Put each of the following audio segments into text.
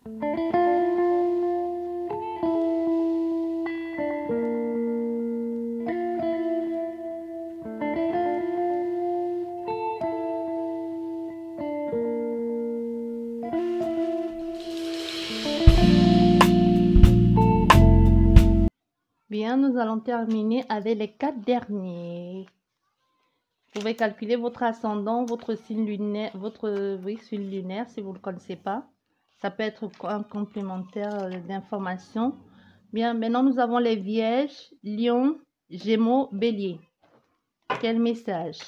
Bien, nous allons terminer avec les 4 derniers. Vous pouvez calculer votre ascendant, votre signe lunaire, signe lunaire si vous ne le connaissez pas. Ça peut être un complémentaire d'information. Bien, maintenant nous avons les Vierges, Lion, Gémeaux, Bélier. Quel message?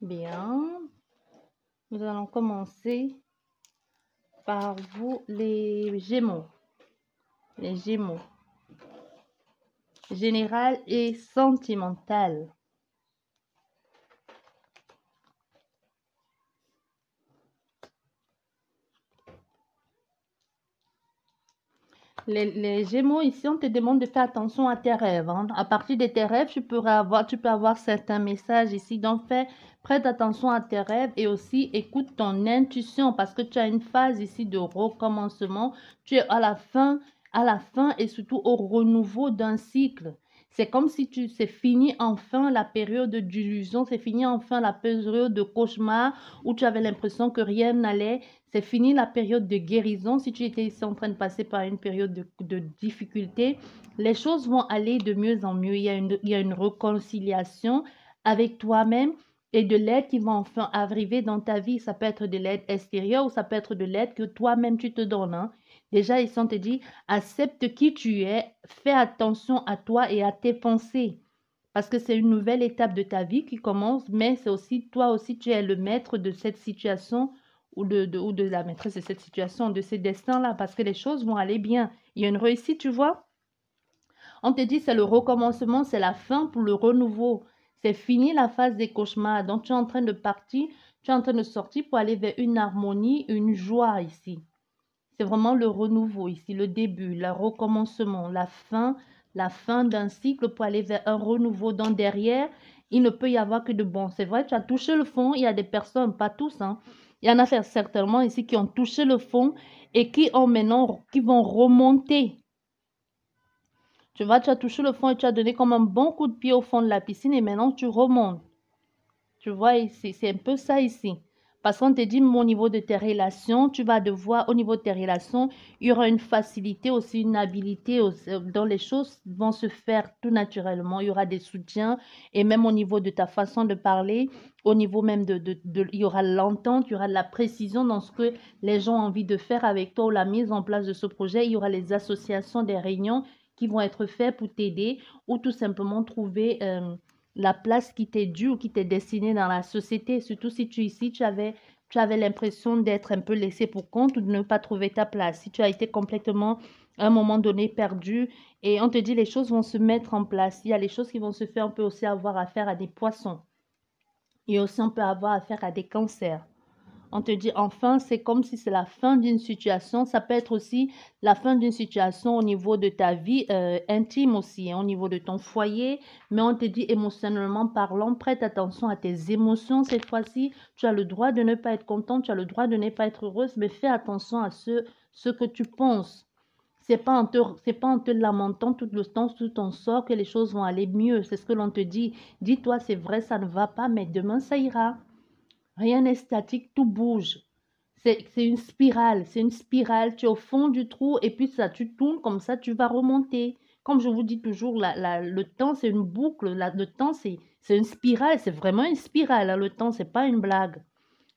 Bien, nous allons commencer par vous, les Gémeaux. Les Gémeaux. Général et sentimental. Les Gémeaux, ici, on te demande de faire attention à tes rêves. Hein. À partir de tes rêves, tu peux avoir certains messages ici. Donc, prête attention à tes rêves et aussi écoute ton intuition parce que tu as une phase ici de recommencement. Tu es à la fin et surtout au renouveau d'un cycle. C'est comme si c'est fini enfin la période d'illusion, c'est fini enfin la période de cauchemar où tu avais l'impression que rien n'allait. C'est fini la période de guérison. Si tu étais ici en train de passer par une période de difficulté, les choses vont aller de mieux en mieux. Il y a une réconciliation avec toi-même et de l'aide qui va enfin arriver dans ta vie. Ça peut être de l'aide extérieure ou ça peut être de l'aide que toi-même tu te donnes. Hein. Déjà, ici, on te dit, accepte qui tu es, fais attention à toi et à tes pensées. Parce que c'est une nouvelle étape de ta vie qui commence, mais c'est aussi, toi aussi, tu es le maître de cette situation ou de la maîtresse de cette situation, de ces destins-là, parce que les choses vont aller bien. Il y a une réussite, tu vois. On te dit, c'est le recommencement, c'est la fin pour le renouveau. C'est fini la phase des cauchemars. Donc, tu es en train de partir, tu es en train de sortir pour aller vers une harmonie, une joie ici. C'est vraiment le renouveau ici, le début, le recommencement, la fin d'un cycle pour aller vers un renouveau. Donc derrière, il ne peut y avoir que de bon. C'est vrai, tu as touché le fond, il y a des personnes, pas tous, hein. Il y en a certainement ici qui ont touché le fond et qui vont remonter. Tu vois, tu as touché le fond et tu as donné comme un bon coup de pied au fond de la piscine et maintenant tu remontes. Tu vois ici, c'est un peu ça ici. Parce qu'on te dit, au niveau de tes relations, tu vas devoir, au niveau de tes relations, il y aura une facilité aussi, une habilité dont les choses vont se faire tout naturellement. Il y aura des soutiens et même au niveau de ta façon de parler, au niveau même il y aura l'entente, il y aura de la précision dans ce que les gens ont envie de faire avec toi ou la mise en place de ce projet. Il y aura les associations, des réunions qui vont être faites pour t'aider ou tout simplement trouver la place qui t'est due ou qui t'est destinée dans la société. Surtout si tu avais l'impression d'être un peu laissé pour compte ou de ne pas trouver ta place. Si tu as été complètement, à un moment donné, perdu et on te dit les choses vont se mettre en place. Il y a les choses qui vont se faire. On peut aussi avoir affaire à des poissons. Et aussi, on peut avoir affaire à des cancers. On te dit enfin, c'est comme si c'est la fin d'une situation. Ça peut être aussi la fin d'une situation au niveau de ta vie intime aussi, hein, au niveau de ton foyer. Mais on te dit émotionnellement parlant, prête attention à tes émotions cette fois-ci. Tu as le droit de ne pas être content, tu as le droit de ne pas être heureuse, mais fais attention à ce que tu penses. C'est pas en te lamentant tout le temps sous ton sort que les choses vont aller mieux. C'est ce que l'on te dit. Dis-toi, c'est vrai, ça ne va pas, mais demain, ça ira. Rien n'est statique, tout bouge. C'est une spirale, c'est une spirale. Tu es au fond du trou et puis ça, tu tournes comme ça, tu vas remonter. Comme je vous dis toujours, le temps, c'est une boucle. Le temps, c'est une spirale. C'est vraiment une spirale, hein, le temps, c'est pas une blague.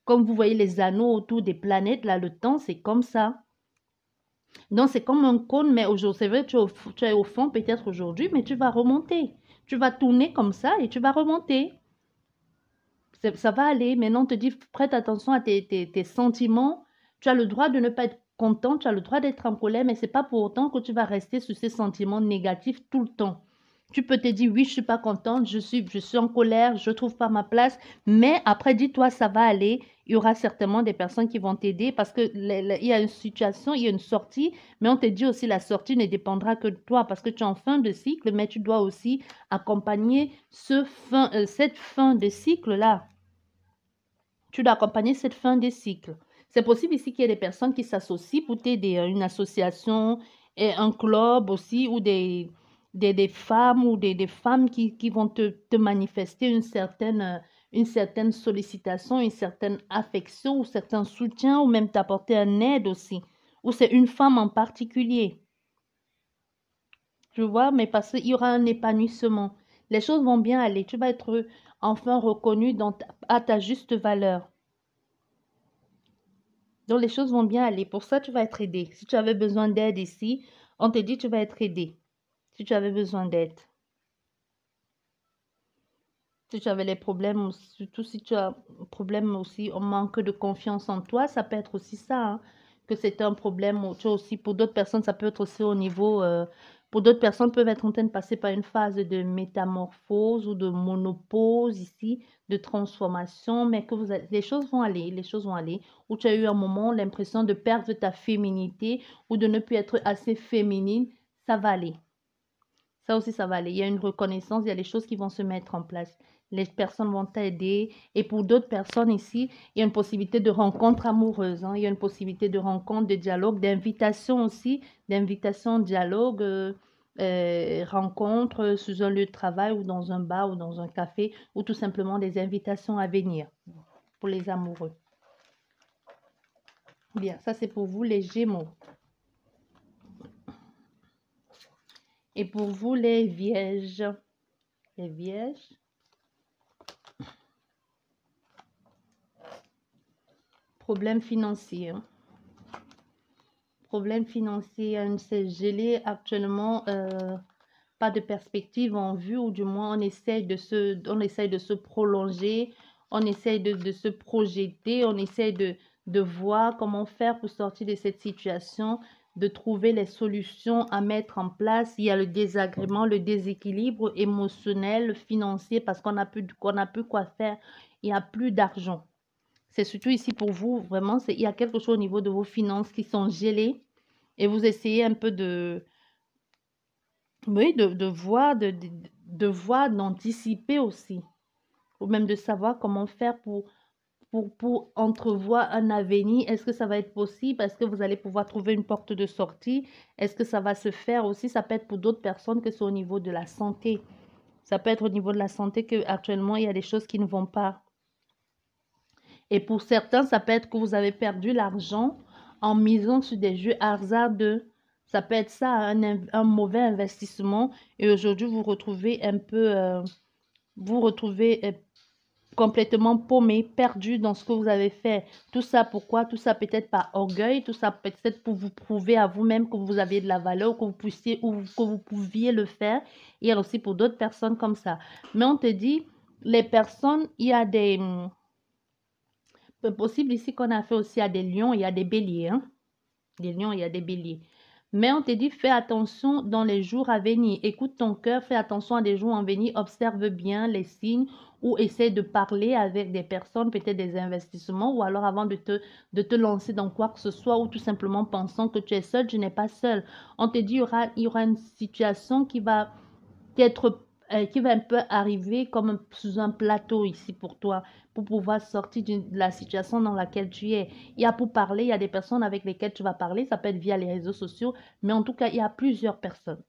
Comme vous voyez les anneaux autour des planètes, là, le temps, c'est comme ça. Donc, c'est comme un cône, mais aujourd'hui, c'est vrai, tu es au fond peut-être aujourd'hui, mais tu vas remonter. Tu vas tourner comme ça et tu vas remonter. Ça va aller. Maintenant, on te dit, prête attention à tes sentiments. Tu as le droit de ne pas être content, tu as le droit d'être en colère, mais ce n'est pas pour autant que tu vas rester sur ces sentiments négatifs tout le temps. Tu peux te dire, oui, je ne suis pas contente, je suis en colère, je ne trouve pas ma place, mais après, dis-toi, ça va aller. Il y aura certainement des personnes qui vont t'aider parce qu'il y a une situation, il y a une sortie, mais on te dit aussi, la sortie ne dépendra que de toi parce que tu es en fin de cycle, mais tu dois aussi accompagner cette fin de cycle-là. Tu dois accompagner cette fin de cycle. C'est possible ici qu'il y ait des personnes qui s'associent pour t'aider, une association, et un club aussi, ou des femmes ou des femmes qui vont te manifester une certaine sollicitation, une certaine affection ou certain soutien, ou même t'apporter un aide aussi. Ou c'est une femme en particulier. Tu vois, mais parce qu'il y aura un épanouissement. Les choses vont bien aller. Tu vas être enfin reconnu à ta juste valeur. Donc, les choses vont bien aller. Pour ça, tu vas être aidé. Si tu avais besoin d'aide ici, on te dit tu vas être aidé. Si tu avais besoin d'aide. Si tu avais les problèmes, surtout si tu as un problème aussi, on manque de confiance en toi, ça peut être aussi ça, hein, que c'est un problème. Tu as aussi, pour d'autres personnes, ça peut être aussi au niveau, pour d'autres personnes peuvent être en train de passer par une phase de métamorphose ou de monopause ici, de transformation, mais que les choses vont aller, les choses vont aller, où tu as eu un moment l'impression de perdre ta féminité ou de ne plus être assez féminine, ça va aller. Ça aussi, ça va aller. Il y a une reconnaissance, il y a des choses qui vont se mettre en place. Les personnes vont t'aider. Et pour d'autres personnes ici, il y a une possibilité de rencontre amoureuse, hein. Il y a une possibilité de rencontre, de dialogue, d'invitation aussi, d'invitation, dialogue, rencontre sous un lieu de travail ou dans un bar ou dans un café ou tout simplement des invitations à venir pour les amoureux. Bien, ça c'est pour vous les Gémeaux. Et pour vous les Vierges. Les Vierges. Problème financier. Problème financier, c'est gelé actuellement, pas de perspective en vue, ou du moins on essaye de se prolonger, on essaye de se projeter, on essaye de voir comment faire pour sortir de cette situation, de trouver les solutions à mettre en place. Il y a le désagrément, le déséquilibre émotionnel, financier, parce qu'on n'a plus quoi faire, il n'y a plus d'argent. C'est surtout ici pour vous, vraiment, il y a quelque chose au niveau de vos finances qui sont gelées et vous essayez un peu oui, de voir, d'anticiper aussi, ou même de savoir comment faire pour entrevoir un avenir. Est-ce que ça va être possible? Est-ce que vous allez pouvoir trouver une porte de sortie? Est-ce que ça va se faire aussi? Ça peut être pour d'autres personnes que c'est au niveau de la santé. Ça peut être au niveau de la santé qu'actuellement, il y a des choses qui ne vont pas. Et pour certains, ça peut être que vous avez perdu l'argent en misant sur des jeux hasardeux. Ça peut être ça, un mauvais investissement. Et aujourd'hui, vous retrouvez un peu, complètement paumé, perdu dans ce que vous avez fait. Tout ça pourquoi? Tout ça peut-être par orgueil, tout ça peut-être pour vous prouver à vous-même que vous avez de la valeur, que vous puissiez ou que vous pouviez le faire. Il y a aussi pour d'autres personnes comme ça. Mais on te dit, les personnes, il y a des... C'est possible ici qu'on a fait aussi à des lions, il y a des béliers. Hein? Des lions, il y a des béliers. Mais on te dit, fais attention dans les jours à venir. Écoute ton cœur, fais attention à des jours à venir. Observe bien les signes ou essaie de parler avec des personnes, peut-être des investissements, ou alors avant de te lancer dans quoi que ce soit, ou tout simplement pensant que tu es seul, tu n'es pas seul. On te dit, il y aura une situation qui va qui va un peu arriver comme sous un plateau ici pour toi, pour pouvoir sortir de la situation dans laquelle tu es. Il y a pour parler, il y a des personnes avec lesquelles tu vas parler, ça peut être via les réseaux sociaux, mais en tout cas, il y a plusieurs personnes.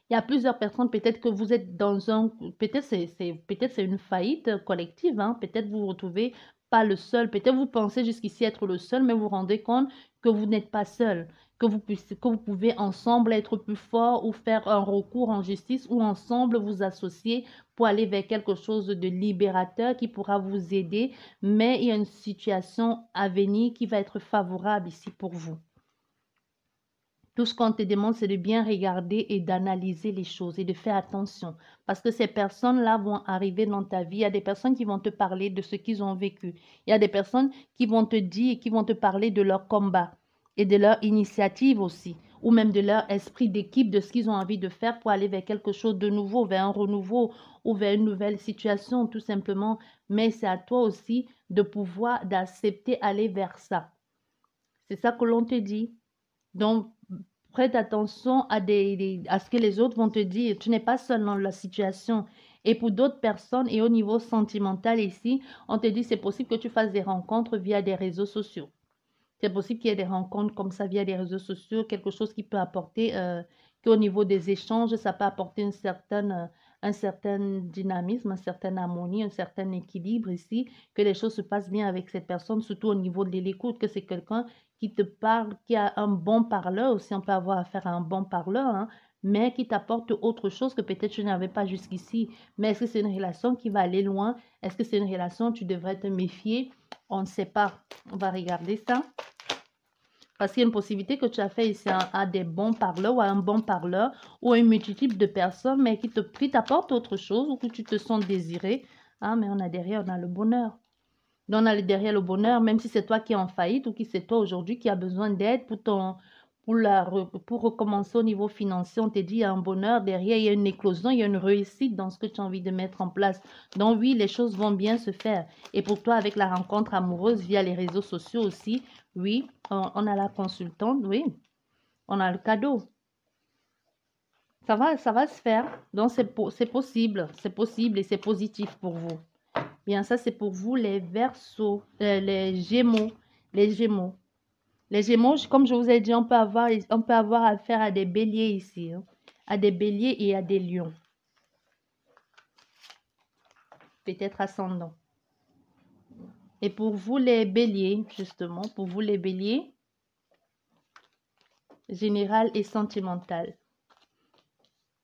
Il y a plusieurs personnes, peut-être que vous êtes dans un, peut-être c'est une faillite collective, hein? Peut-être vous vous retrouvez pas le seul, peut-être vous pensez jusqu'ici être le seul, mais vous vous rendez compte que vous n'êtes pas seul, que vous pouvez ensemble être plus fort ou faire un recours en justice ou ensemble vous associer pour aller vers quelque chose de libérateur qui pourra vous aider, mais il y a une situation à venir qui va être favorable ici pour vous. Tout ce qu'on te demande, c'est de bien regarder et d'analyser les choses et de faire attention. Parce que ces personnes-là vont arriver dans ta vie. Il y a des personnes qui vont te parler de ce qu'ils ont vécu. Il y a des personnes qui vont te dire et qui vont te parler de leur combat et de leur initiative aussi. Ou même de leur esprit d'équipe, de ce qu'ils ont envie de faire pour aller vers quelque chose de nouveau, vers un renouveau ou vers une nouvelle situation, tout simplement. Mais c'est à toi aussi de pouvoir, d'accepter aller vers ça. C'est ça que l'on te dit. Donc, prête attention à ce que les autres vont te dire. Tu n'es pas seul dans la situation. Et pour d'autres personnes, et au niveau sentimental ici, on te dit c'est possible que tu fasses des rencontres via des réseaux sociaux. C'est possible qu'il y ait des rencontres comme ça via des réseaux sociaux, quelque chose qui peut apporter, qu'au niveau des échanges, ça peut apporter un certain dynamisme, une certaine harmonie, un certain équilibre ici, que les choses se passent bien avec cette personne, surtout au niveau de l'écoute, que c'est quelqu'un qui te parle, qui a un bon parleur, aussi on peut avoir affaire à un bon parleur, hein, mais qui t'apporte autre chose que peut-être tu n'avais pas jusqu'ici. Mais est-ce que c'est une relation qui va aller loin? Est-ce que c'est une relation où tu devrais te méfier? On ne sait pas. On va regarder ça. Parce qu'il y a une possibilité que tu as fait ici à des bons parleurs ou à un bon parleur ou à une multitude de personnes, mais qui t'apportent autre chose ou que tu te sens désiré. Ah, mais on a derrière, on a le bonheur. Donc, on a derrière le bonheur, même si c'est toi qui es en faillite ou qui c'est toi aujourd'hui qui a besoin d'aide pour recommencer au niveau financier. On te dit, il y a un bonheur derrière, il y a une éclosion, il y a une réussite dans ce que tu as envie de mettre en place. Donc oui, les choses vont bien se faire. Et pour toi, avec la rencontre amoureuse via les réseaux sociaux aussi, oui, on a la consultante, oui, on a le cadeau. Ça va se faire. Donc c'est possible et c'est positif pour vous. Bien, ça c'est pour vous les Verseaux, les Gémeaux, les Gémeaux. Les Gémeaux, comme je vous ai dit, on peut avoir affaire à des béliers ici, hein, à des béliers et à des lions. Peut-être ascendant. Et pour vous les béliers, justement, pour vous les béliers, général et sentimental.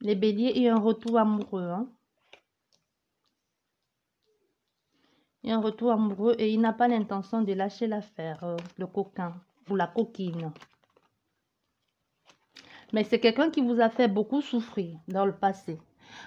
Les béliers et un retour amoureux. Hein. Et un retour amoureux et il n'a pas l'intention de lâcher l'affaire, le coquin ou la coquine. Mais c'est quelqu'un qui vous a fait beaucoup souffrir dans le passé.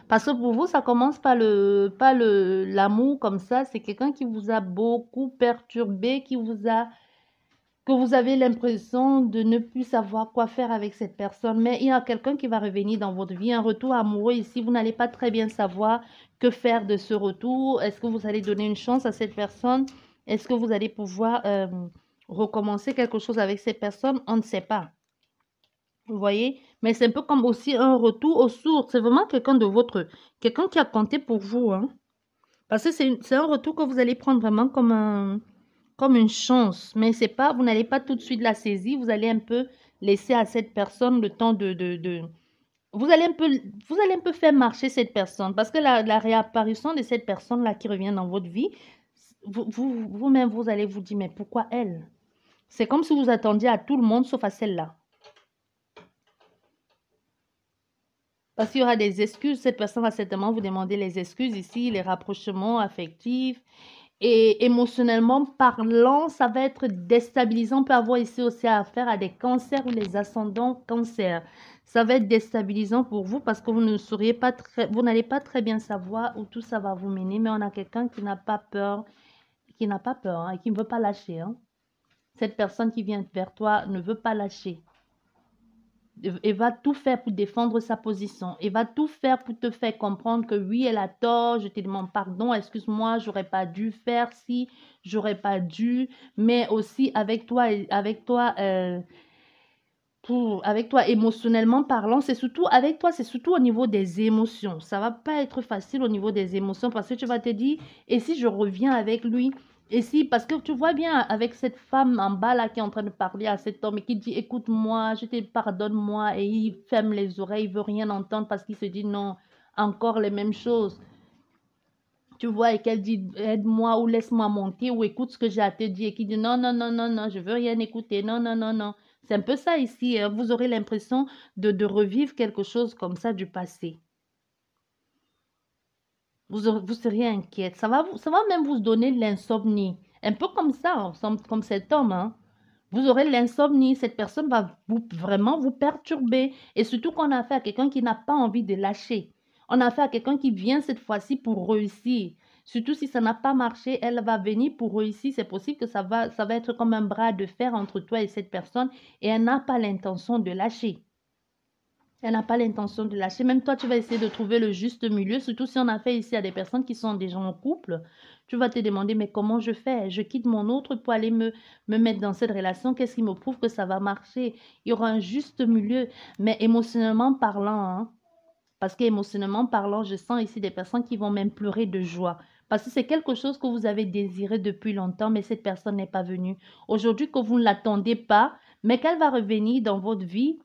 Parce que pour vous, ça commence par l'amour comme ça. C'est quelqu'un qui vous a beaucoup perturbé, que vous avez l'impression de ne plus savoir quoi faire avec cette personne. Mais il y a quelqu'un qui va revenir dans votre vie, un retour amoureux ici. Vous n'allez pas très bien savoir que faire de ce retour. Est-ce que vous allez donner une chance à cette personne? Est-ce que vous allez pouvoir recommencer quelque chose avec cette personne? On ne sait pas. Vous voyez? Mais c'est un peu comme aussi un retour aux sources. C'est vraiment quelqu'un quelqu'un qui a compté pour vous. Hein? Parce que c'est un retour que vous allez prendre vraiment comme une chance. Mais c'est pas, vous n'allez pas tout de suite la saisir. Vous allez un peu laisser à cette personne le temps vous allez un peu faire marcher cette personne. Parce que la réapparition de cette personne-là qui revient dans votre vie, vous-même, vous allez vous dire, mais pourquoi elle? C'est comme si vous attendiez à tout le monde sauf à celle-là. Parce qu'il y aura des excuses. Cette personne va certainement vous demander les excuses ici, les rapprochements affectifs. Et émotionnellement parlant, ça va être déstabilisant. On peut avoir ici aussi affaire à des cancers ou les ascendants cancers. Ça va être déstabilisant pour vous parce que vous ne sauriez pas vous n'allez pas très bien savoir où tout ça va vous mener. Mais on a quelqu'un qui n'a pas peur, hein, et qui ne veut pas lâcher. Hein. Cette personne qui vient vers toi ne veut pas lâcher. Elle va tout faire pour défendre sa position. Elle va tout faire pour te faire comprendre que oui, elle a tort, je te demande pardon, excuse-moi, j'aurais pas dû faire ci, j'aurais pas dû, mais aussi avec toi émotionnellement parlant, c'est surtout au niveau des émotions. Ça va pas être facile au niveau des émotions parce que tu vas te dire, et si je reviens avec lui? Et si, parce que tu vois bien avec cette femme en bas là qui est en train de parler à cet homme et qui dit, écoute-moi, je te pardonne-moi, et il ferme les oreilles, il veut rien entendre parce qu'il se dit non, encore les mêmes choses. Tu vois, et qu'elle dit, aide-moi ou laisse-moi monter ou écoute ce que j'ai à te dire et qui dit, non, non, non, non, non, je veux rien écouter, non, non, non, non. C'est un peu ça ici, hein. Vous aurez l'impression de revivre quelque chose comme ça du passé. Vous seriez inquiète. Ça va même vous donner de l'insomnie. Un peu comme ça, comme cet homme, hein. Vous aurez l'insomnie. Cette personne va vraiment vous perturber. Et surtout qu'on a affaire à quelqu'un qui n'a pas envie de lâcher. On a affaire à quelqu'un qui vient cette fois-ci pour réussir. Surtout si ça n'a pas marché, elle va venir pour réussir. C'est possible que ça va être comme un bras de fer entre toi et cette personne. Et elle n'a pas l'intention de lâcher. Elle n'a pas l'intention de lâcher. Même toi, tu vas essayer de trouver le juste milieu. Surtout si on a fait ici à des personnes qui sont déjà en couple. Tu vas te demander, mais comment je fais? Je quitte mon autre pour aller me mettre dans cette relation. Qu'est-ce qui me prouve que ça va marcher? Il y aura un juste milieu. Mais émotionnellement parlant, hein, parce qu'émotionnellement parlant, je sens ici des personnes qui vont même pleurer de joie. Parce que c'est quelque chose que vous avez désiré depuis longtemps, mais cette personne n'est pas venue. Aujourd'hui, que vous ne l'attendez pas, mais qu'elle va revenir dans votre vie,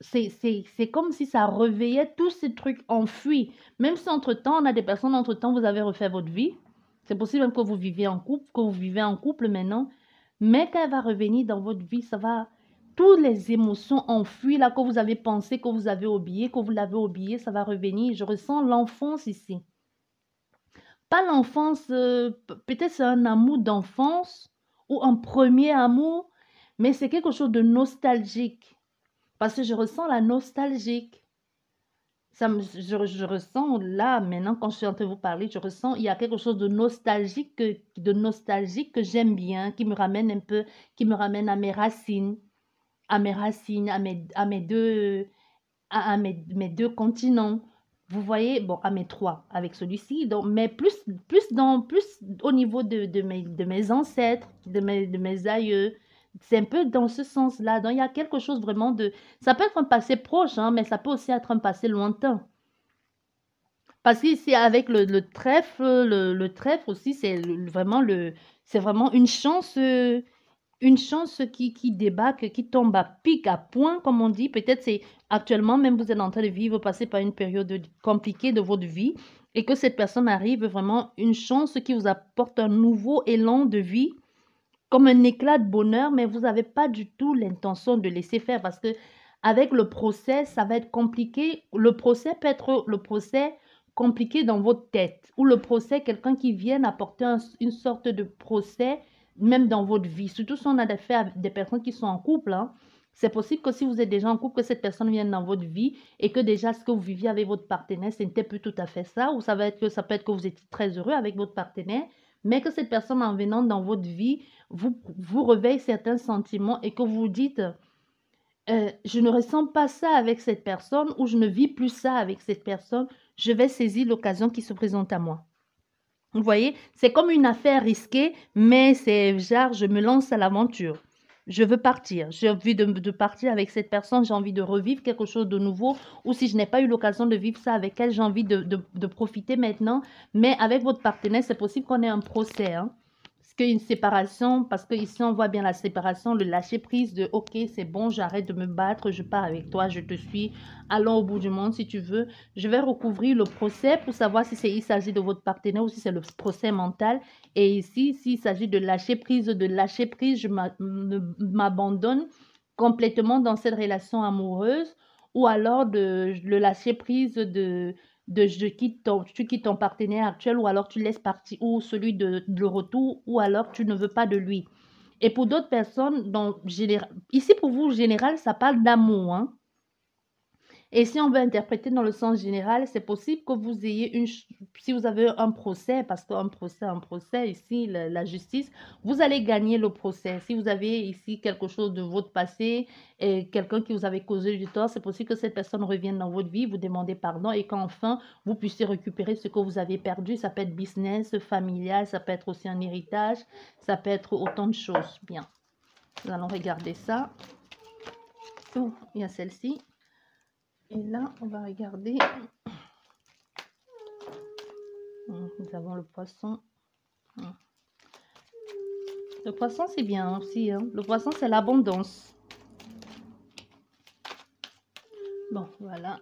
c'est comme si ça réveillait tous ces trucs enfuis. Même si entre-temps, on a des personnes, entre-temps, vous avez refait votre vie. C'est possible même que vous viviez en couple, que vous vivez en couple maintenant. Mais quand elle va revenir dans votre vie, ça va... Toutes les émotions enfuies là que vous avez pensé, que vous avez oublié, que vous l'avez oublié, ça va revenir. Je ressens l'enfance ici. Pas l'enfance, peut-être c'est un amour d'enfance ou un premier amour, mais c'est quelque chose de nostalgique. Parce que je ressens la nostalgique. Je ressens là, maintenant, quand je suis en train de vous parler, je ressens, il y a quelque chose de nostalgique que j'aime bien, qui me ramène un peu, qui me ramène à mes racines, à mes deux continents. Vous voyez, bon, à mes trois, avec celui-ci, donc, mais plus au niveau de mes ancêtres, de mes aïeux. C'est un peu dans ce sens-là. Donc, il y a quelque chose vraiment de... Ça peut être un passé proche, hein, mais ça peut aussi être un passé lointain. Parce qu'ici, avec le trèfle, le trèfle aussi, c'est vraiment une chance qui débarque, qui tombe à pic, à point, comme on dit. Peut-être c'est actuellement, même vous êtes en train de vivre, passer par une période compliquée de votre vie et que cette personne arrive, vraiment une chance qui vous apporte un nouveau élan de vie, comme un éclat de bonheur, mais vous n'avez pas du tout l'intention de laisser faire parce que avec le procès, ça va être compliqué. Le procès peut être le procès compliqué dans votre tête ou le procès, quelqu'un qui vient apporter une sorte de procès même dans votre vie. Surtout si on a affaire avec des personnes qui sont en couple, hein. C'est possible que si vous êtes déjà en couple, que cette personne vienne dans votre vie et que déjà ce que vous viviez avec votre partenaire, ce n'était plus tout à fait ça, ou ça peut être que vous étiez très heureux avec votre partenaire, mais que cette personne en venant dans votre vie vous réveille certains sentiments et que vous vous dites, je ne ressens pas ça avec cette personne ou je ne vis plus ça avec cette personne, je vais saisir l'occasion qui se présente à moi. Vous voyez, c'est comme une affaire risquée, mais c'est genre, je me lance à l'aventure. Je veux partir. J'ai envie de partir avec cette personne. J'ai envie de revivre quelque chose de nouveau. Ou si je n'ai pas eu l'occasion de vivre ça avec elle, j'ai envie de profiter maintenant. Mais avec votre partenaire, c'est possible qu'on ait un procès, hein. Qu'une séparation, parce que ici on voit bien la séparation, le lâcher prise de ok, c'est bon, j'arrête de me battre, je pars avec toi, je te suis, allons au bout du monde si tu veux. Je vais recouvrir le procès pour savoir si il s'agit de votre partenaire ou si c'est le procès mental. Et ici, s'il s'agit de lâcher prise, je m'abandonne complètement dans cette relation amoureuse ou alors de le lâcher prise de tu quittes ton partenaire actuel, ou alors tu laisses partir, ou celui de retour, ou alors tu ne veux pas de lui. Et pour d'autres personnes, ici pour vous, général, ça parle d'amour, hein. Et si on veut interpréter dans le sens général, c'est possible que vous ayez si vous avez un procès, parce qu'un procès, ici, la justice, vous allez gagner le procès. Si vous avez ici quelque chose de votre passé et quelqu'un qui vous avait causé du tort, c'est possible que cette personne revienne dans votre vie, vous demandez pardon et qu'enfin, vous puissiez récupérer ce que vous avez perdu. Ça peut être business, familial, ça peut être aussi un héritage, ça peut être autant de choses. Bien, nous allons regarder ça. Oh, il y a celle-ci. Et là, on va regarder. Nous avons le poisson. Le poisson, c'est bien aussi, hein. Le poisson, c'est l'abondance. Bon, voilà.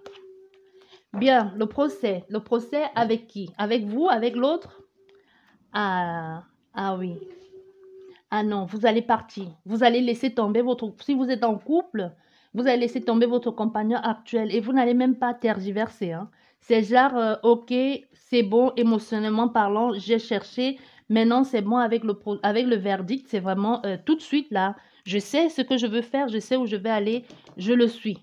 Bien, le procès. Le procès avec qui? Avec vous? Avec l'autre? Ah, ah oui. Ah non, vous allez partir. Vous allez laisser tomber votre... Si vous êtes en couple, vous allez laisser tomber votre compagnon actuel et vous n'allez même pas tergiverser, hein. C'est genre, ok, c'est bon, émotionnellement parlant, j'ai cherché. Maintenant, c'est bon avec avec le verdict. C'est vraiment tout de suite là. Je sais ce que je veux faire, je sais où je vais aller, je le suis.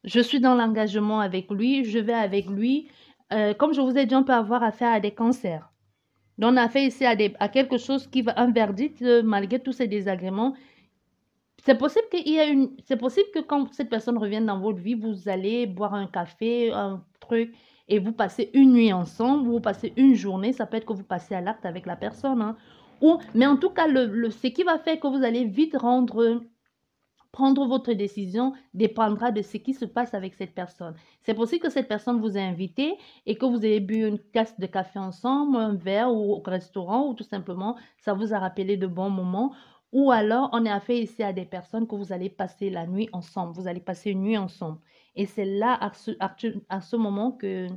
Je suis dans l'engagement avec lui, je vais avec lui. Comme je vous ai dit, on peut avoir affaire à des cancers. Donc, on a fait ici à quelque chose qui va, un verdict, malgré tous ces désagréments. C'est possible c'est possible que quand cette personne revienne dans votre vie, vous allez boire un café, un truc, et vous passez une nuit ensemble, vous passez une journée. Ça peut être que vous passez à l'acte avec la personne, hein. Mais en tout cas, ce qui va faire que vous allez vite prendre votre décision dépendra de ce qui se passe avec cette personne. C'est possible que cette personne vous ait invité et que vous ayez bu une tasse de café ensemble, un verre ou au restaurant, ou tout simplement, ça vous a rappelé de bons moments. Ou alors, on est affaire ici à des personnes que vous allez passer la nuit ensemble. Vous allez passer une nuit ensemble. Et c'est là, à ce moment, que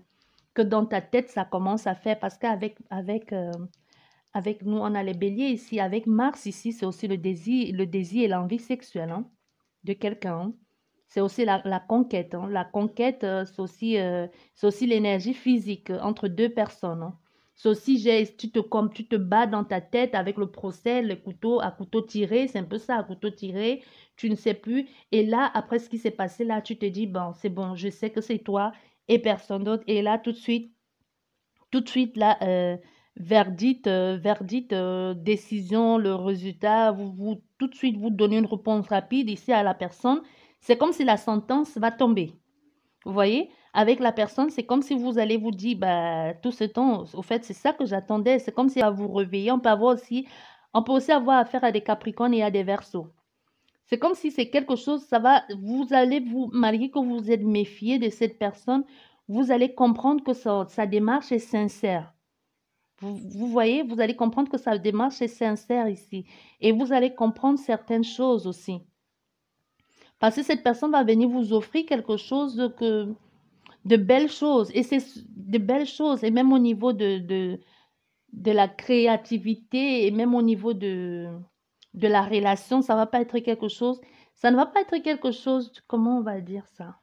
dans ta tête, ça commence à faire. Parce avec nous, on a les béliers ici. Avec Mars ici, c'est aussi le désir et l'envie sexuelle, hein, de quelqu'un, hein. C'est aussi la conquête, hein. La conquête, c'est aussi l'énergie physique entre deux personnes, hein. C'est aussi, comme tu te bats dans ta tête avec le procès, le couteau à couteau tiré, c'est un peu ça, à couteau tiré, tu ne sais plus. Et là, après ce qui s'est passé, là, tu te dis, bon, c'est bon, je sais que c'est toi et personne d'autre. Et là, tout de suite, là, verdict, décision, le résultat, tout de suite, vous donnez une réponse rapide ici à la personne. C'est comme si la sentence va tomber. Vous voyez? Avec la personne, c'est comme si vous allez vous dire, bah, tout ce temps, au fait, c'est ça que j'attendais. C'est comme si à vous réveiller. On peut aussi avoir affaire à des Capricornes et à des Verseaux. C'est comme si c'est quelque chose, malgré que vous êtes méfié de cette personne, vous allez comprendre que sa démarche est sincère. Vous voyez, vous allez comprendre que sa démarche est sincère ici. Et vous allez comprendre certaines choses aussi. Parce que cette personne va venir vous offrir quelque chose de belles choses. Et c'est de belles choses. Et même au niveau de la créativité, et même au niveau de la relation, ça va pas être quelque chose. Ça ne va pas être quelque chose, comment on va dire ça?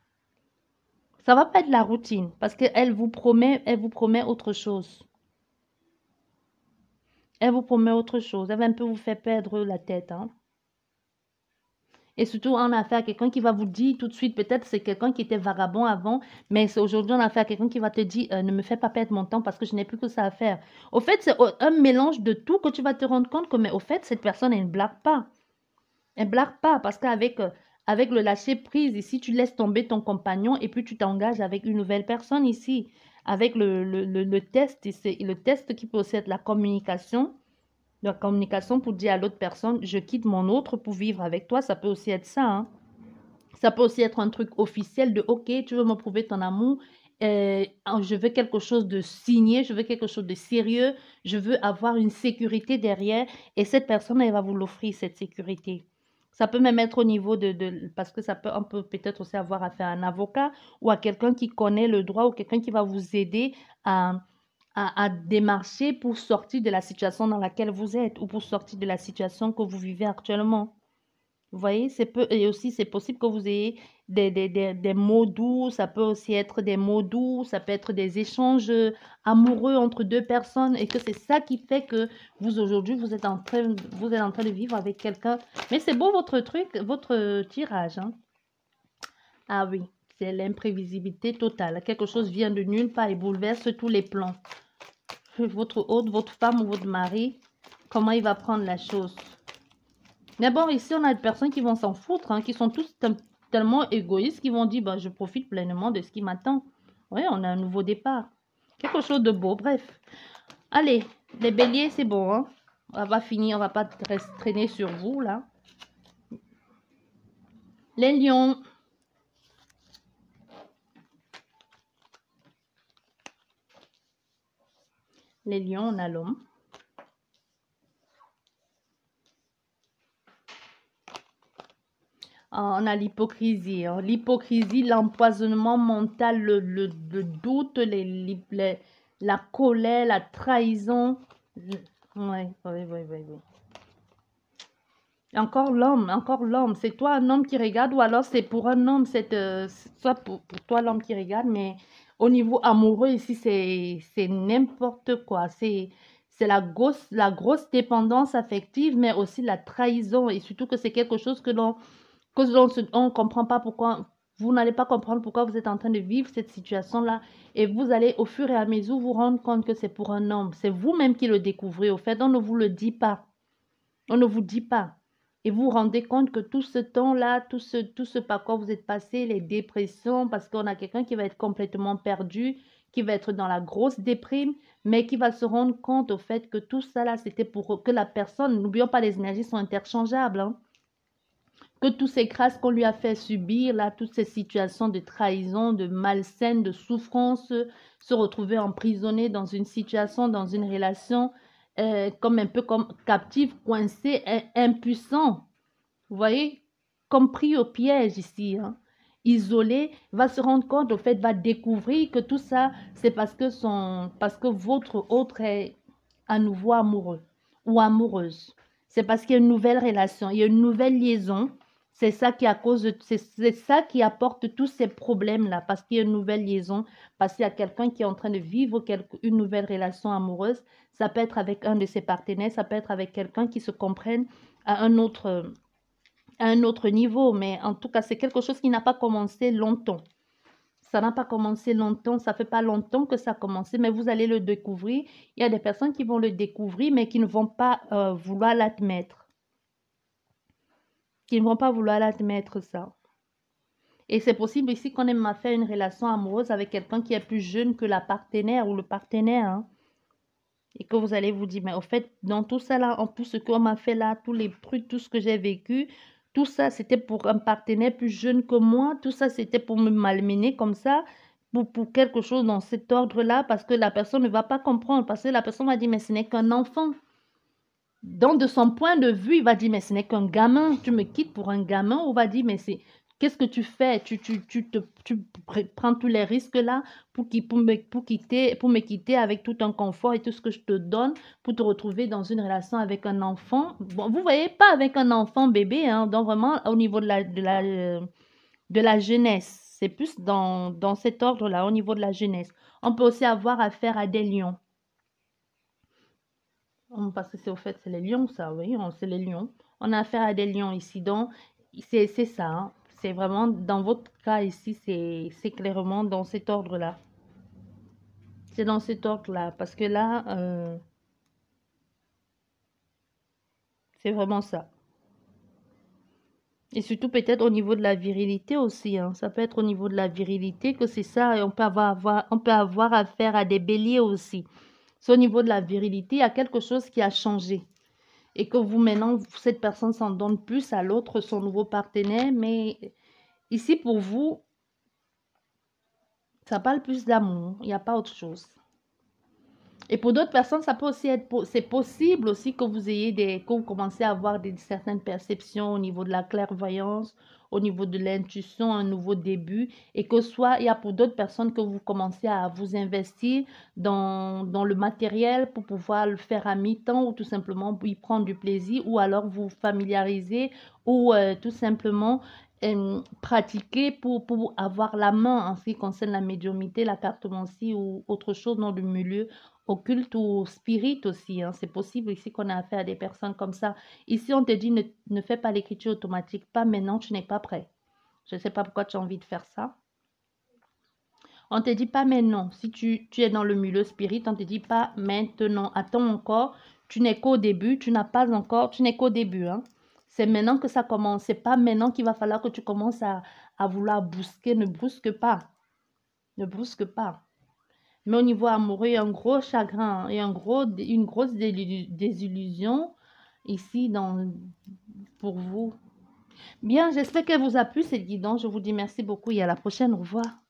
Ça va pas être la routine. Parce qu'elle vous promet autre chose. Elle vous promet autre chose. Elle va un peu vous faire perdre la tête, hein. Et surtout, on a affaire à quelqu'un qui va vous dire tout de suite, peut-être c'est quelqu'un qui était vagabond avant, mais aujourd'hui, on a affaire à quelqu'un qui va te dire, ne me fais pas perdre mon temps parce que je n'ai plus que ça à faire. Au fait, c'est un mélange de tout que tu vas te rendre compte que, mais au fait, cette personne, elle ne blague pas. Elle ne blague pas parce avec le lâcher prise ici, tu laisses tomber ton compagnon et puis tu t'engages avec une nouvelle personne ici. Avec le test, le test qui peut aussi être la communication pour dire à l'autre personne, je quitte mon autre pour vivre avec toi, ça peut aussi être ça, hein. Ça peut aussi être un truc officiel de, ok, tu veux me prouver ton amour, je veux quelque chose de signé, je veux quelque chose de sérieux, je veux avoir une sécurité derrière, et cette personne, elle va vous l'offrir, cette sécurité. Ça peut même être au niveau parce que on peut peut-être aussi avoir affaire à un avocat ou à quelqu'un qui connaît le droit ou quelqu'un qui va vous aider à démarcher pour sortir de la situation dans laquelle vous êtes ou pour sortir de la situation que vous vivez actuellement. Vous voyez, et aussi c'est possible que vous ayez des mots doux, ça peut aussi être des mots doux, ça peut être des échanges amoureux entre deux personnes et que c'est ça qui fait que vous aujourd'hui vous êtes en train de vivre avec quelqu'un. Mais c'est beau votre truc, votre tirage, hein. Ah oui, c'est l'imprévisibilité totale. Quelque chose vient de nulle part et bouleverse tous les plans. Votre hôte, votre femme ou votre mari, comment il va prendre la chose. Mais bon, ici, on a des personnes qui vont s'en foutre, hein, qui sont tous tellement égoïstes, qui vont dire, bah, je profite pleinement de ce qui m'attend. Oui, on a un nouveau départ. Quelque chose de beau, bref. Allez, les béliers, c'est bon, hein. On va finir, on va pas traîner sur vous, là. Les lions. Les lions, on a l'homme. On a l'hypocrisie, hein. L'hypocrisie, l'empoisonnement mental, le doute, la colère, la trahison. Oui, oui, oui, oui, oui. Encore l'homme. C'est toi un homme qui regarde ou alors c'est pour un homme, c'est soit pour toi l'homme qui regarde, mais au niveau amoureux ici, c'est n'importe quoi. C'est la grosse dépendance affective, mais aussi la trahison et surtout que c'est quelque chose que on comprend pas pourquoi, vous n'allez pas comprendre pourquoi vous êtes en train de vivre cette situation-là et vous allez au fur et à mesure vous rendre compte que c'est pour un homme. C'est vous-même qui le découvrez. Au fait, on ne vous le dit pas. On ne vous dit pas. Et vous vous rendez compte que tout ce temps-là, tout ce par quoi vous êtes passé, les dépressions, parce qu'on a quelqu'un qui va être complètement perdu, qui va être dans la grosse déprime, mais qui va se rendre compte au fait que tout ça là, c'était pour que la personne, n'oublions pas les énergies sont interchangeables, hein, que toutes ces grâces qu'on lui a fait subir, là, toutes ces situations de trahison, de malsaine, de souffrance, se retrouver emprisonné dans une situation, dans une relation, comme un peu comme captif, coincé, impuissant. Vous voyez, comme pris au piège ici, hein. Isolé, va se rendre compte, au fait, va découvrir que tout ça, c'est parce que votre autre est à nouveau amoureux ou amoureuse. C'est parce qu'il y a une nouvelle relation, il y a une nouvelle liaison. C'est ça qui c'est ça qui apporte tous ces problèmes-là, parce qu'il y a une nouvelle liaison, parce qu'il y a quelqu'un qui est en train de vivre une nouvelle relation amoureuse. Ça peut être avec un de ses partenaires, ça peut être avec quelqu'un qui se comprenne à à un autre niveau, mais en tout cas, c'est quelque chose qui n'a pas commencé longtemps. Ça n'a pas commencé longtemps, ça fait pas longtemps que ça a commencé, mais vous allez le découvrir. Il y a des personnes qui vont le découvrir, mais qui ne vont pas vouloir l'admettre. Qui ne vont pas vouloir l'admettre, ça. Et c'est possible ici qu'on ait m'a fait une relation amoureuse avec quelqu'un qui est plus jeune que la partenaire ou le partenaire, hein. Et que vous allez vous dire, mais au fait, dans tout ça là, en plus ce qu'on m'a fait là, tous les trucs, tout ce que j'ai vécu, tout ça c'était pour un partenaire plus jeune que moi, tout ça c'était pour me malmener comme ça, pour quelque chose dans cet ordre-là, parce que la personne ne va pas comprendre, parce que la personne va dire, mais ce n'est qu'un enfant. Donc, de son point de vue, il va dire, mais ce n'est qu'un gamin, tu me quittes pour un gamin, ou va dire, mais qu'est-ce que tu fais? Tu prends tous les risques là pour me quitter avec tout un confort et tout ce que je te donne pour te retrouver dans une relation avec un enfant. Bon, vous voyez, pas avec un enfant bébé, hein, donc vraiment au niveau de la jeunesse. C'est plus dans cet ordre-là, au niveau de la jeunesse. On peut aussi avoir affaire à des lions. Parce que c'est au fait, c'est les lions, ça, oui, c'est les lions. On a affaire à des lions ici, donc c'est ça, hein. C'est vraiment, dans votre cas ici, c'est clairement dans cet ordre-là. C'est dans cet ordre-là, parce que là, c'est vraiment ça. Et surtout peut-être au niveau de la virilité aussi, hein. Ça peut être au niveau de la virilité que c'est ça, et on peut avoir affaire à des béliers aussi. C'est au niveau de la virilité, il y a quelque chose qui a changé. Et que vous, maintenant, cette personne s'en donne plus à l'autre, son nouveau partenaire. Mais ici, pour vous, ça parle plus d'amour. Il n'y a pas autre chose. Et pour d'autres personnes, ça peut aussi être, c'est possible aussi que vous ayez que vous commencez à avoir certaines perceptions au niveau de la clairvoyance, au niveau de l'intuition, un nouveau début, et que soit il y a pour d'autres personnes que vous commencez à vous investir dans le matériel pour pouvoir le faire à mi-temps ou tout simplement y prendre du plaisir ou alors vous familiariser ou tout simplement pratiquer pour avoir la main en ce qui concerne la médiumnité, la cartomancie ou autre chose dans le milieu occulte ou spirit aussi, hein. C'est possible ici qu'on a affaire à des personnes comme ça. Ici, on te dit ne fais pas l'écriture automatique, pas maintenant, tu n'es pas prêt. Je ne sais pas pourquoi tu as envie de faire ça. On te dit pas maintenant. Si tu es dans le milieu spirit, on te dit pas maintenant. Attends encore. Tu n'es qu'au début. Tu n'as pas encore. Tu n'es qu'au début. Hein. C'est maintenant que ça commence. C'est pas maintenant qu'il va falloir que tu commences à vouloir brusquer. Ne brusque pas. Ne brusque pas. Mais au niveau amoureux, il y a un gros chagrin et une grosse désillusion ici pour vous. Bien, j'espère qu'elle vous a plu cette guidance. Je vous dis merci beaucoup et à la prochaine. Au revoir.